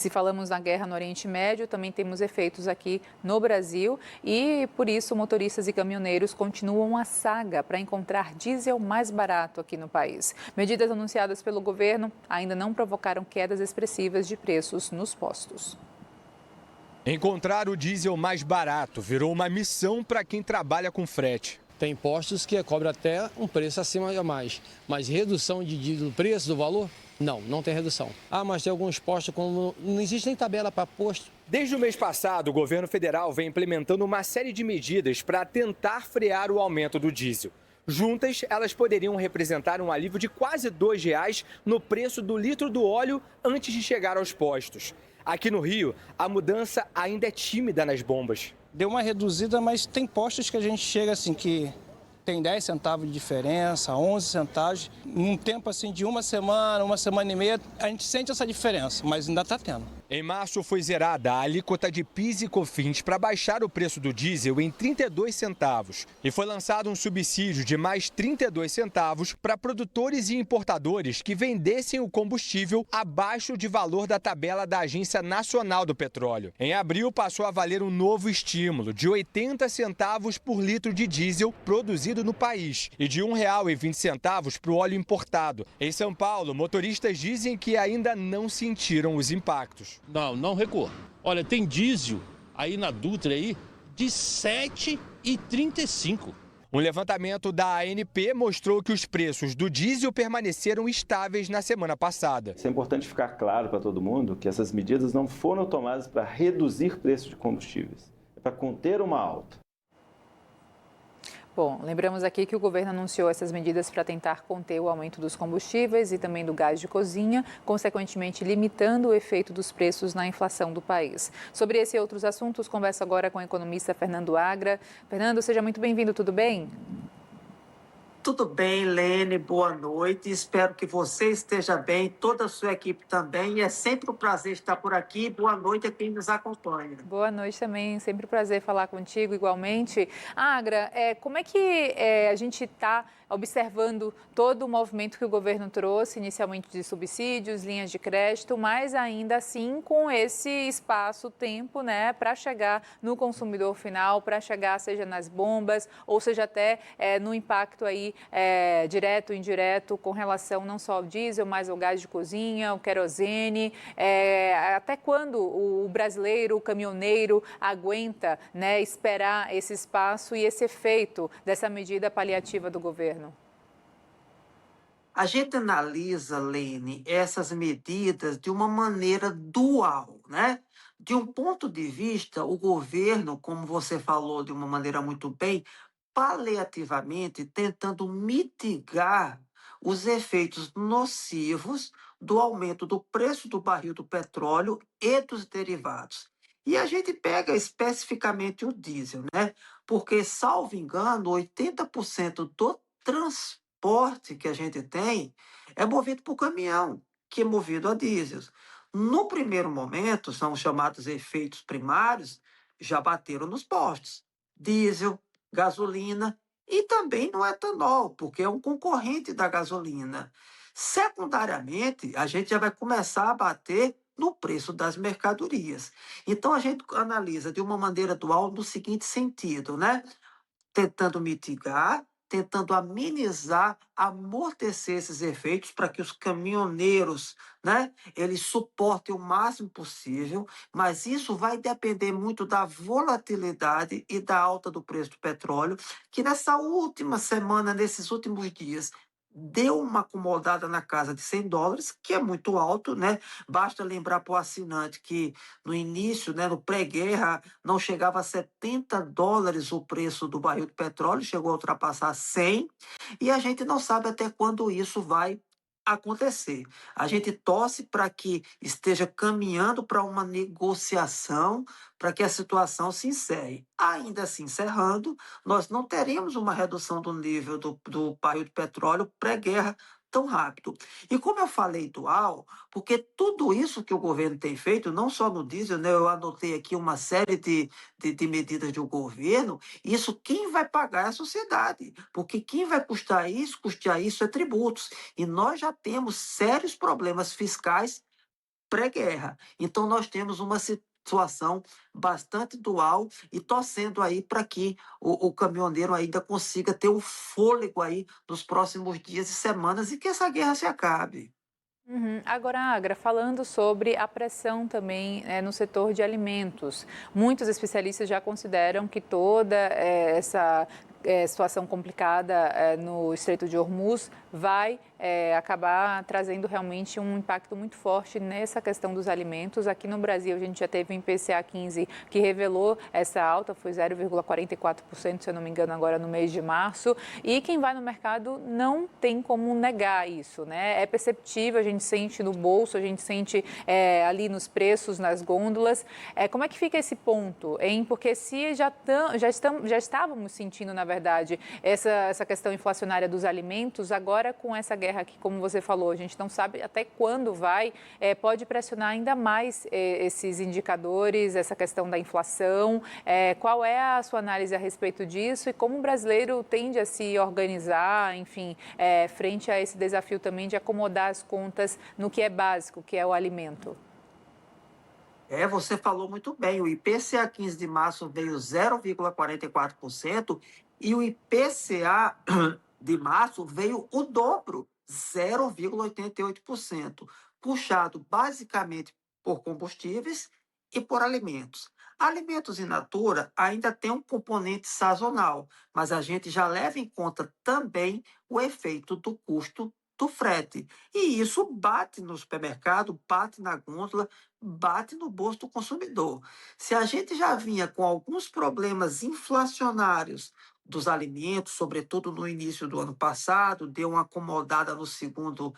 Se falamos na guerra no Oriente Médio, também temos efeitos aqui no Brasil e, por isso, motoristas e caminhoneiros continuam a saga para encontrar diesel mais barato aqui no país. Medidas anunciadas pelo governo ainda não provocaram quedas expressivas de preços nos postos. Encontrar o diesel mais barato virou uma missão para quem trabalha com frete. Tem postos que cobram até um preço acima a mais, mas redução do preço, do valor? Não tem redução. Mas tem alguns postos, como não existe nem tabela para posto. Desde o mês passado, o governo federal vem implementando uma série de medidas para tentar frear o aumento do diesel. Juntas, elas poderiam representar um alívio de quase R$ 2 no preço do litro do óleo antes de chegar aos postos. Aqui no Rio, a mudança ainda é tímida nas bombas. Deu uma reduzida, mas tem postos que a gente chega assim que tem 10 centavos de diferença, 11 centavos. Num tempo assim de uma semana e meia, a gente sente essa diferença, mas ainda está tendo. Em março foi zerada a alíquota de PIS e COFINS para baixar o preço do diesel em 32 centavos. E foi lançado um subsídio de mais 32 centavos para produtores e importadores que vendessem o combustível abaixo de valor da tabela da Agência Nacional do Petróleo. Em abril passou a valer um novo estímulo de 80 centavos por litro de diesel produzido no país e de R$ 1,20 para o óleo importado. Em São Paulo, motoristas dizem que ainda não sentiram os impactos. Não recuou. Olha, tem diesel aí na Dutra aí de 7,35. Um levantamento da ANP mostrou que os preços do diesel permaneceram estáveis na semana passada. É importante ficar claro para todo mundo que essas medidas não foram tomadas para reduzir preços de combustíveis, é para conter uma alta. Bom, lembramos aqui que o governo anunciou essas medidas para tentar conter o aumento dos combustíveis e também do gás de cozinha, consequentemente limitando o efeito dos preços na inflação do país. Sobre esse e outros assuntos, converso agora com o economista Fernando Agra. Fernando, seja muito bem-vindo, tudo bem? Tudo bem, Lene, boa noite. Espero que você esteja bem, toda a sua equipe também. E é sempre um prazer estar por aqui. Boa noite a quem nos acompanha. Boa noite também, sempre um prazer falar contigo igualmente. Agra, como é que a gente está observando todo o movimento que o governo trouxe, inicialmente de subsídios, linhas de crédito, mas ainda assim com esse espaço-tempo, né, para chegar no consumidor final, para chegar seja nas bombas ou seja até no impacto aí direto, indireto, com relação não só ao diesel, mas ao gás de cozinha, o querosene. Até quando o brasileiro, o caminhoneiro, aguenta, né, esperar esse espaço e esse efeito dessa medida paliativa do governo? A gente analisa, Lene, essas medidas de uma maneira dual, né? De um ponto de vista, o governo, como você falou de uma maneira muito bem, paliativamente tentando mitigar os efeitos nocivos do aumento do preço do barril do petróleo e dos derivados. E a gente pega especificamente o diesel, né? Porque, salvo engano, 80% do transporte que a gente tem é movido por caminhão, que é movido a diesel. No primeiro momento, são os chamados efeitos primários, já bateram nos postos. Diesel, gasolina e também no etanol, porque é um concorrente da gasolina. Secundariamente, a gente já vai começar a bater no preço das mercadorias. Então, a gente analisa de uma maneira dual no seguinte sentido, né? Tentando mitigar, tentando amenizar, amortecer esses efeitos para que os caminhoneiros, né, eles suportem o máximo possível, mas isso vai depender muito da volatilidade e da alta do preço do petróleo, que nessa última semana, nesses últimos dias, deu uma acomodada na casa de US$ 100, que é muito alto, né? Basta lembrar para o assinante que no início, né, no pré-guerra, não chegava a US$ 70 o preço do barril de petróleo, chegou a ultrapassar 100, e a gente não sabe até quando isso vai acontecer. A gente torce para que esteja caminhando para uma negociação, para que a situação se encerre. Ainda se encerrando, nós não teremos uma redução do nível do barril de petróleo pré-guerra tão rápido. E como eu falei dual, porque tudo isso que o governo tem feito, não só no diesel, né, eu anotei aqui uma série de medidas do governo, isso quem vai pagar é a sociedade, porque quem vai custear isso é tributos. E nós já temos sérios problemas fiscais pré-guerra. Então, nós temos uma situação bastante dual e torcendo aí para que o caminhoneiro ainda consiga ter o fôlego aí nos próximos dias e semanas e que essa guerra se acabe. Uhum. Agora, Agra, falando sobre a pressão também no setor de alimentos, muitos especialistas já consideram que toda essa situação complicada no Estreito de Hormuz vai acabar trazendo realmente um impacto muito forte nessa questão dos alimentos. Aqui no Brasil, a gente já teve um IPCA 15 que revelou essa alta, foi 0,44%, se eu não me engano, agora no mês de março. E quem vai no mercado não tem como negar isso, né? É perceptível, a gente sente no bolso, a gente sente ali nos preços, nas gôndolas. Como é que fica esse ponto, hein? Porque se já estávamos sentindo, na verdade, essa questão inflacionária dos alimentos, agora com essa guerra que, como você falou, a gente não sabe até quando vai, pode pressionar ainda mais esses indicadores, essa questão da inflação. Qual é a sua análise a respeito disso e como o brasileiro tende a se organizar, enfim, frente a esse desafio também de acomodar as contas no que é básico, que é o alimento? Você falou muito bem, o IPCA 15 de março veio 0,44% e o IPCA de março veio o dobro, 0,88%, puxado basicamente por combustíveis e por alimentos. Alimentos in natura ainda tem um componente sazonal, mas a gente já leva em conta também o efeito do custo do frete. E isso bate no supermercado, bate na gôndola, bate no bolso do consumidor. Se a gente já vinha com alguns problemas inflacionários dos alimentos, sobretudo no início do ano passado, deu uma acomodada no segundo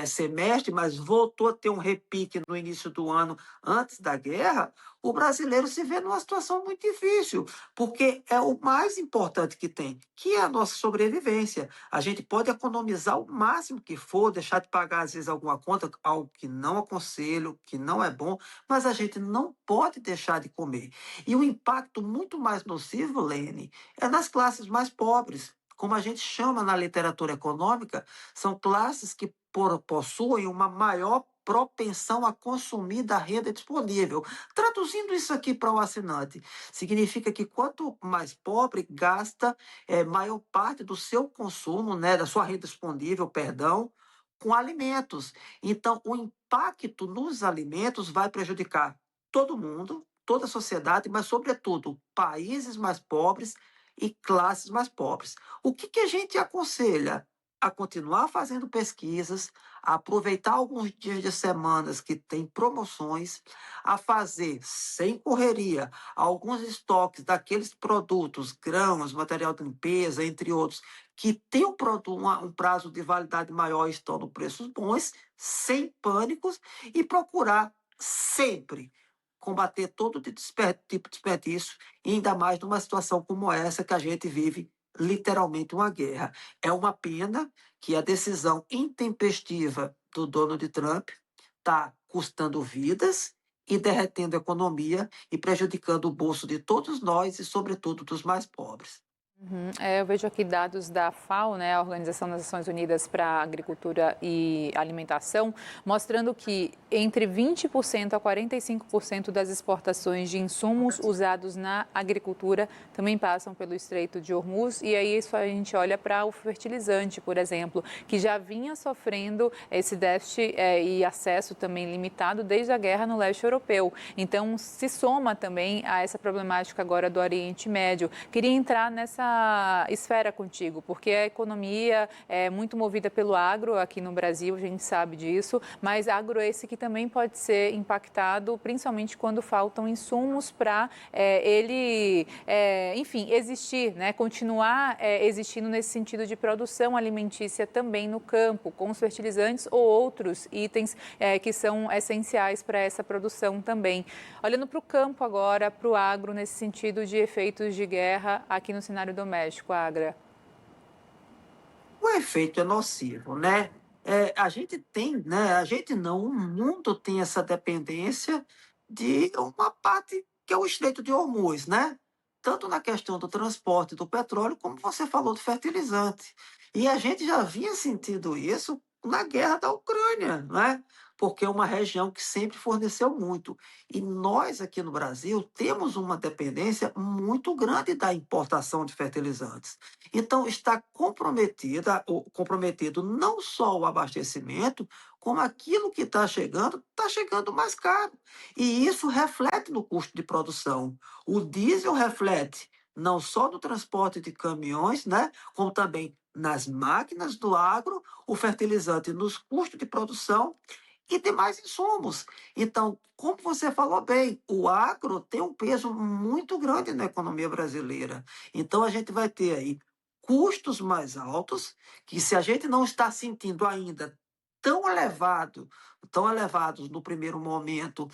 semestre, mas voltou a ter um repique no início do ano, antes da guerra, o brasileiro se vê numa situação muito difícil, porque é o mais importante que tem, que é a nossa sobrevivência. A gente pode economizar o máximo que for, deixar de pagar, às vezes, alguma conta, algo que não aconselho, que não é bom, mas a gente não pode deixar de comer. E o impacto muito mais nocivo, Lene, é nas classes mais pobres. Como a gente chama na literatura econômica, são classes que possuem uma maior propensão a consumir da renda disponível. Traduzindo isso aqui para o assinante, significa que quanto mais pobre, gasta maior parte do seu consumo, né, da sua renda disponível, perdão, com alimentos. Então, o impacto nos alimentos vai prejudicar todo mundo, toda a sociedade, mas, sobretudo, países mais pobres e classes mais pobres. O que a gente aconselha? A continuar fazendo pesquisas, a aproveitar alguns dias de semanas que tem promoções, a fazer sem correria alguns estoques daqueles produtos, grãos, material de limpeza, entre outros, que tem um prazo de validade maior e estão no preços bons, sem pânicos, e procurar sempre combater todo tipo de desperdício, e ainda mais numa situação como essa que a gente vive, literalmente uma guerra. É uma pena que a decisão intempestiva do Donald Trump está custando vidas e derretendo a economia e prejudicando o bolso de todos nós e, sobretudo, dos mais pobres. Uhum. Eu vejo aqui dados da FAO, né, a Organização das Nações Unidas para a Agricultura e Alimentação, mostrando que entre 20% a 45% das exportações de insumos usados na agricultura também passam pelo Estreito de Hormuz. E aí isso a gente olha para o fertilizante, por exemplo, que já vinha sofrendo esse déficit e acesso também limitado desde a guerra no leste europeu. Então, se soma também a essa problemática agora do Oriente Médio. Queria entrar nessa esfera contigo, porque a economia é muito movida pelo agro aqui no Brasil, a gente sabe disso, mas agro esse que também pode ser impactado, principalmente quando faltam insumos para enfim, existir, né? Continuar existindo nesse sentido de produção alimentícia também no campo, com os fertilizantes ou outros itens que são essenciais para essa produção também. Olhando para o campo agora, para o agro, nesse sentido de efeitos de guerra aqui no cenário doméstico, Agra. O efeito é nocivo, né? A gente tem, né? A gente não, o mundo tem essa dependência de uma parte que é o Estreito de Hormuz, né? Tanto na questão do transporte do petróleo, como você falou do fertilizante. E a gente já vinha sentindo isso na guerra da Ucrânia, né? porque é uma região que sempre forneceu muito. E nós, aqui no Brasil, temos uma dependência muito grande da importação de fertilizantes. Então, está comprometido não só o abastecimento, como aquilo que está chegando mais caro. E isso reflete no custo de produção. O diesel reflete não só no transporte de caminhões, né, como também nas máquinas do agro, o fertilizante nos custos de produção e demais insumos. Então, como você falou bem, o agro tem um peso muito grande na economia brasileira. Então, a gente vai ter aí custos mais altos, que se a gente não está sentindo ainda tão elevado, tão elevados no primeiro momento,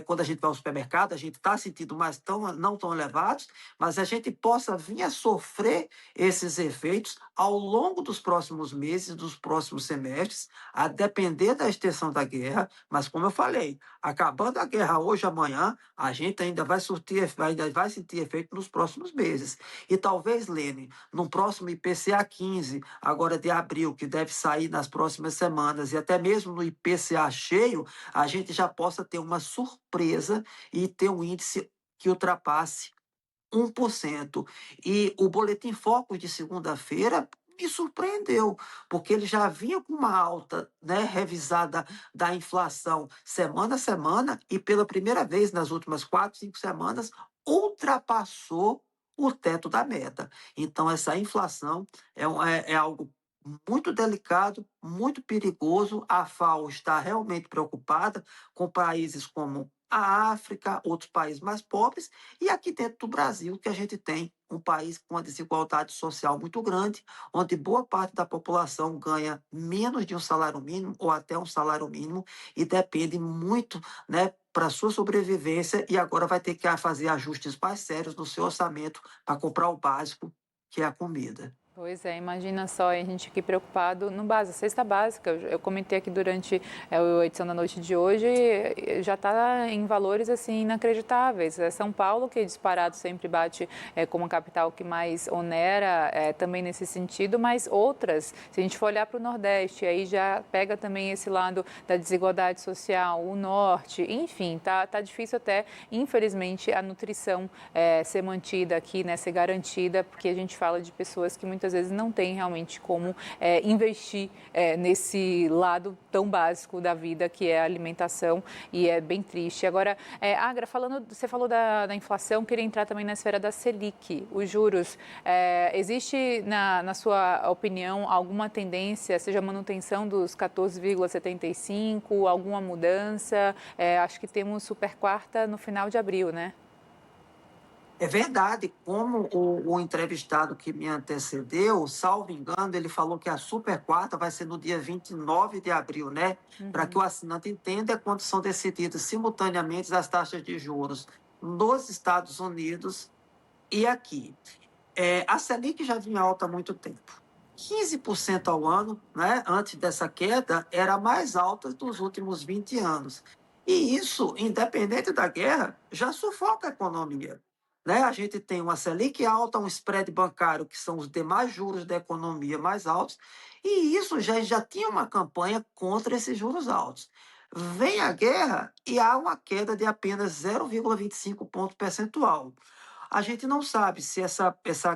quando a gente vai ao supermercado, a gente está sentindo mais não tão elevados, mas a gente possa vir a sofrer esses efeitos ao longo dos próximos meses, dos próximos semestres, a depender da extensão da guerra, mas como eu falei, acabando a guerra hoje, amanhã, a gente ainda ainda vai sentir efeito nos próximos meses. E talvez, Lene, no próximo IPCA 15, agora de abril, que deve sair nas próximas semanas, e até mesmo no IPCA cheio, a gente já possa ter uma surpresa e ter um índice que ultrapasse 1%. E o Boletim Focus de segunda-feira me surpreendeu, porque ele já vinha com uma alta, né, revisada da inflação semana a semana, e pela primeira vez nas últimas 4, 5 semanas, ultrapassou o teto da meta. Então, essa inflação é algo muito delicado, muito perigoso. A FAO está realmente preocupada com países como a África, outros países mais pobres, e aqui dentro do Brasil, que a gente tem um país com uma desigualdade social muito grande, onde boa parte da população ganha menos de um salário mínimo ou até um salário mínimo e depende muito, né, para sua sobrevivência, e agora vai ter que fazer ajustes mais sérios no seu orçamento para comprar o básico, que é a comida. Pois é, imagina só, a gente aqui preocupado no básico, cesta básica. Eu comentei aqui durante a edição da noite de hoje, já está em valores assim inacreditáveis. É São Paulo, que disparado sempre bate como a capital que mais onera também nesse sentido, mas outras, se a gente for olhar para o Nordeste, aí já pega também esse lado da desigualdade social, o Norte, enfim, tá difícil até, infelizmente, a nutrição ser mantida aqui, né, ser garantida, porque a gente fala de pessoas que muitas vezes não têm realmente como investir nesse lado tão básico da vida, que é a alimentação, e é bem triste. Agora, Agra, você falou da inflação, queria entrar também na esfera da Selic, os juros. Existe, na sua opinião, alguma tendência, seja manutenção dos 14,75, alguma mudança? Acho que temos super quarta no final de abril, né? É verdade, como o entrevistado que me antecedeu, salvo engano, ele falou que a super quarta vai ser no dia 29 de abril, né? Para que o assinante entenda, é quando são decididas simultaneamente as taxas de juros nos Estados Unidos e aqui. A Selic já vinha alta há muito tempo. 15% ao ano, né? Antes dessa queda, era a mais alta dos últimos 20 anos. E isso, independente da guerra, já sufoca a economia. Né? A gente tem uma Selic alta, um spread bancário, que são os demais juros da economia mais altos, e isso já tinha uma campanha contra esses juros altos. Vem a guerra e há uma queda de apenas 0,25 ponto percentual. A gente não sabe se essa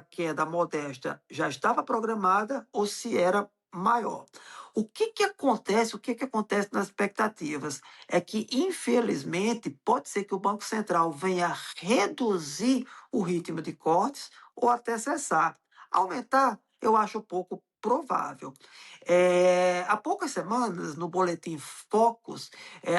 queda modesta já estava programada ou se era maior. O que acontece? O que acontece nas expectativas? É que, infelizmente, pode ser que o Banco Central venha reduzir o ritmo de cortes ou até cessar. Aumentar, eu acho pouco provável. Há poucas semanas, no boletim Focus,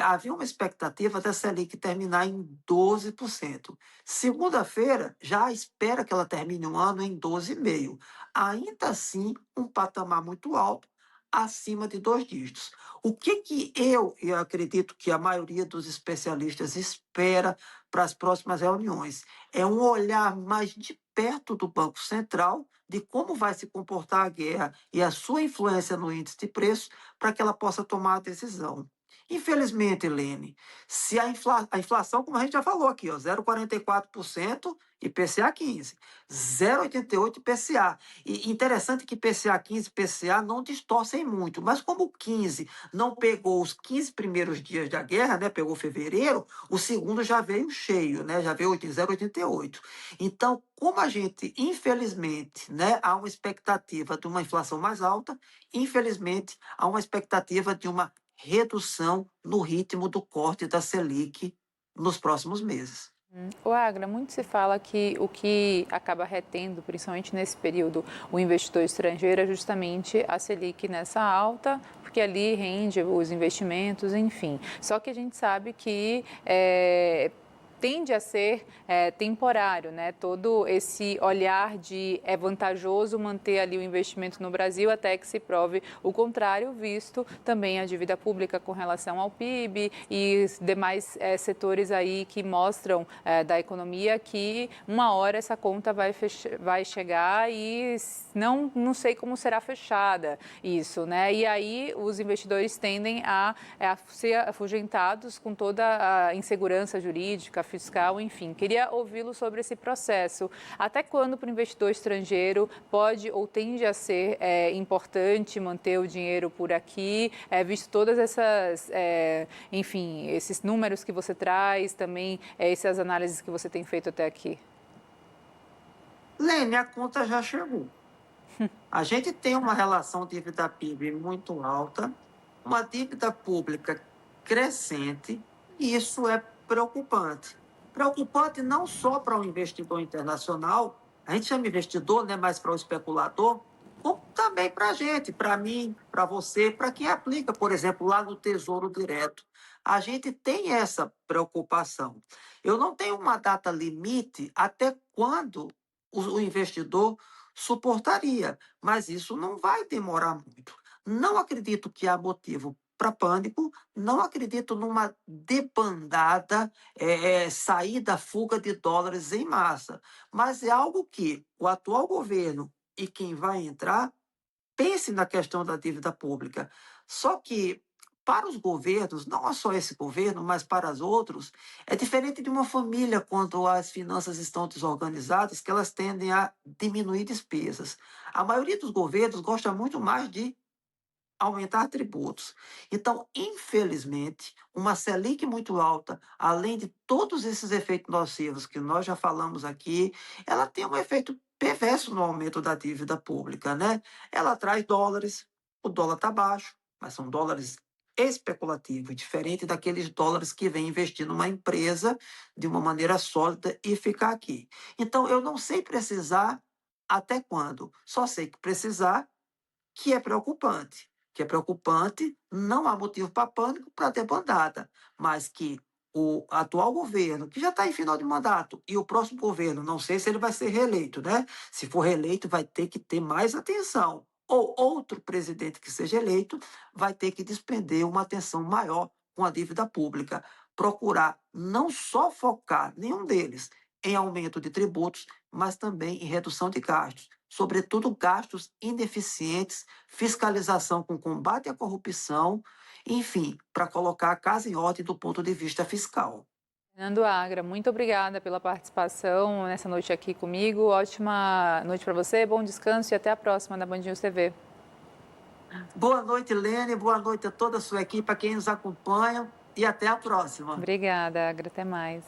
havia uma expectativa da Selic terminar em 12%. Segunda-feira, já espera que ela termine um ano em 12,5%. Ainda assim, um patamar muito alto, acima de 2 dígitos. O que eu acredito que a maioria dos especialistas espera para as próximas reuniões? É um olhar mais de perto do Banco Central de como vai se comportar a guerra e a sua influência no índice de preço para que ela possa tomar a decisão. Infelizmente, Helene, se a inflação, como a gente já falou aqui, ó, 0,44% IPCA 15, 0,88 IPCA. E interessante que IPCA 15 e IPCA não distorcem muito, mas como o 15 não pegou os 15 primeiros dias da guerra, né, pegou fevereiro, o segundo já veio cheio, né, já veio 0,88. Então, como a gente, infelizmente, né, há uma expectativa de uma inflação mais alta, infelizmente, há uma expectativa de uma redução no ritmo do corte da Selic nos próximos meses. O Agra, muito se fala que o que acaba retendo, principalmente nesse período, o investidor estrangeiro é justamente a Selic nessa alta, porque ali rende os investimentos, enfim. Só que a gente sabe que tende a ser temporário, né? Todo esse olhar de é vantajoso manter ali o investimento no Brasil até que se prove o contrário, visto também a dívida pública com relação ao PIB e demais setores aí que mostram da economia que uma hora essa conta vai chegar e não sei como será fechada isso, né? E aí os investidores tendem a ser afugentados com toda a insegurança jurídica, fiscal, enfim. Queria ouvi-lo sobre esse processo. Até quando para o investidor estrangeiro pode ou tende a ser importante manter o dinheiro por aqui, visto todas essas, enfim, esses números que você traz, também essas análises que você tem feito até aqui? Lene, a conta já chegou. A gente tem uma relação dívida-PIB muito alta, uma dívida pública crescente, e isso é preocupante. Preocupante não só para o investidor internacional, a gente chama investidor, né, mas para o especulador, como também para a gente, para mim, para você, para quem aplica, por exemplo, lá no Tesouro Direto. A gente tem essa preocupação. Eu não tenho uma data limite até quando o investidor suportaria, mas isso não vai demorar muito. Não acredito que há motivo para pânico, não acredito numa debandada, saída, fuga de dólares em massa, mas é algo que o atual governo e quem vai entrar pense na questão da dívida pública. Só que, para os governos, não é só esse governo, mas para os outros, é diferente de uma família quando as finanças estão desorganizadas, que elas tendem a diminuir despesas. A maioria dos governos gosta muito mais de aumentar tributos. Então, infelizmente, uma Selic muito alta, além de todos esses efeitos nocivos que nós já falamos aqui, ela tem um efeito perverso no aumento da dívida pública, né? Ela traz dólares, o dólar está baixo, mas são dólares especulativos, diferente daqueles dólares que vêm investir numa empresa de uma maneira sólida e ficar aqui. Então, eu não sei precisar até quando, só sei que precisar, que é preocupante. Que é preocupante, não há motivo para pânico, para debandada, mas que o atual governo, que já está em final de mandato, e o próximo governo, não sei se ele vai ser reeleito, né? Se for reeleito, vai ter que ter mais atenção. Ou outro presidente que seja eleito vai ter que despender uma atenção maior com a dívida pública. Procurar não só focar, nenhum deles, em aumento de tributos, mas também em redução de gastos, sobretudo gastos ineficientes, fiscalização com combate à corrupção, enfim, para colocar a casa em ordem do ponto de vista fiscal. Fernando Agra, muito obrigada pela participação nessa noite aqui comigo. Ótima noite para você, bom descanso e até a próxima da Band News TV. Boa noite, Lene, boa noite a toda a sua equipe, a quem nos acompanha e até a próxima. Obrigada, Agra, até mais.